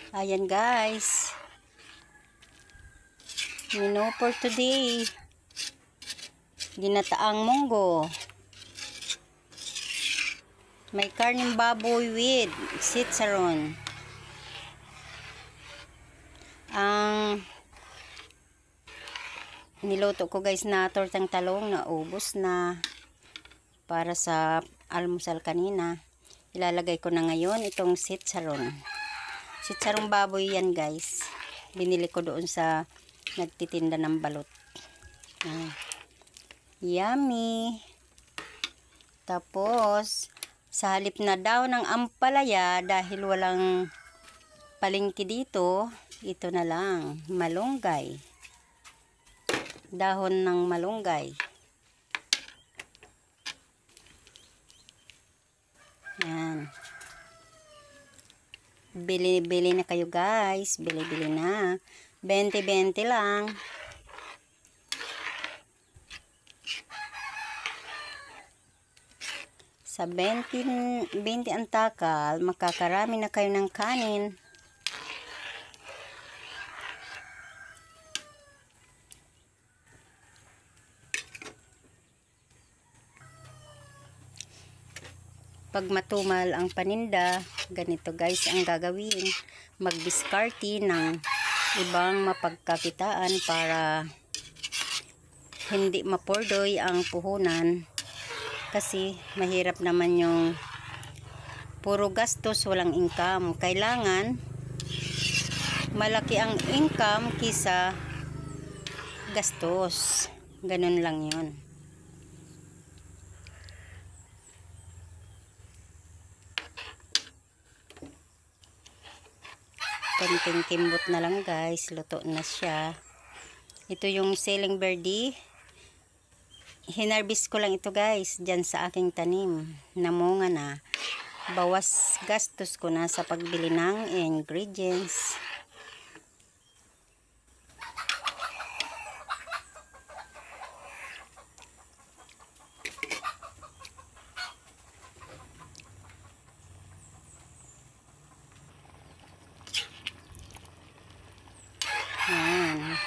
Ayan guys. Menu for today. Ginataang munggo. May karning baboy with sitsaron. Ang niluto ko guys na tortang talong na ubos na para sa almusal kanina. Ilalagay ko na ngayon itong sitsaron. Sitsarong baboy yan guys. Binili ko doon sa nagtitinda ng balot. Yummy. Tapos sa halip na daw ng ampalaya, dahil walang palengke dito, ito na lang, malunggay. Dahon ng malunggay. Yan. Bili-bili na kayo guys. Bili-bili na. 20-20 lang. Sa 20 ang takal, makakarami na kayo ng kanin. Pag matumal ang paninda, ganito guys ang gagawin. Magdiskarte ng ibang mapagkakitaan para hindi mapurdoy ang puhunan. Kasi mahirap naman yung puro gastos, walang income. Kailangan malaki ang income kisa gastos. Ganun lang yun. Konting kimbot na lang guys, luto na siya. Ito yung siling birdie. Hinarbis ko lang ito guys dyan sa aking tanim. Namunga na. Bawas gastos ko na sa pagbili ng ingredients.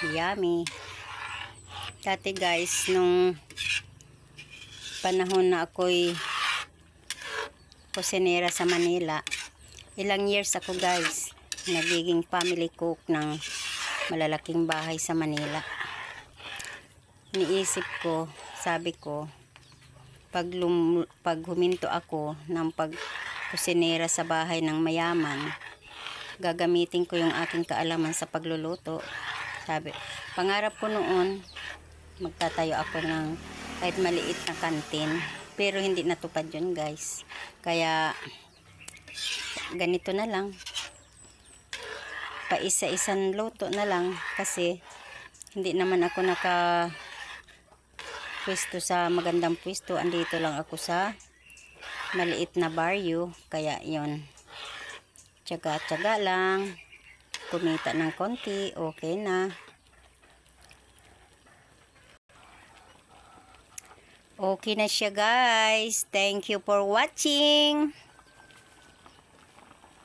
Yummy. Dati guys, nung panahon na ako'y kusinera sa Manila, ilang years ako guys, nagiging family cook ng malalaking bahay sa Manila. Niisip ko, sabi ko, pag huminto ako ng pagkusinera sa bahay ng mayaman, gagamitin ko yung aking kaalaman sa pagluluto. Sabi, pangarap ko noon, magtatayo ako ng kahit maliit na kantin. Pero hindi natupad yun guys. Kaya, ganito na lang. Paisa-isang luto na lang. Kasi, hindi naman ako pwesto sa magandang pwesto. Andito lang ako sa maliit na baryo. Kaya, yon, tiyaga-tiyaga lang. Kumita ng konti, okay na. Okay na siya guys. Thank you for watching.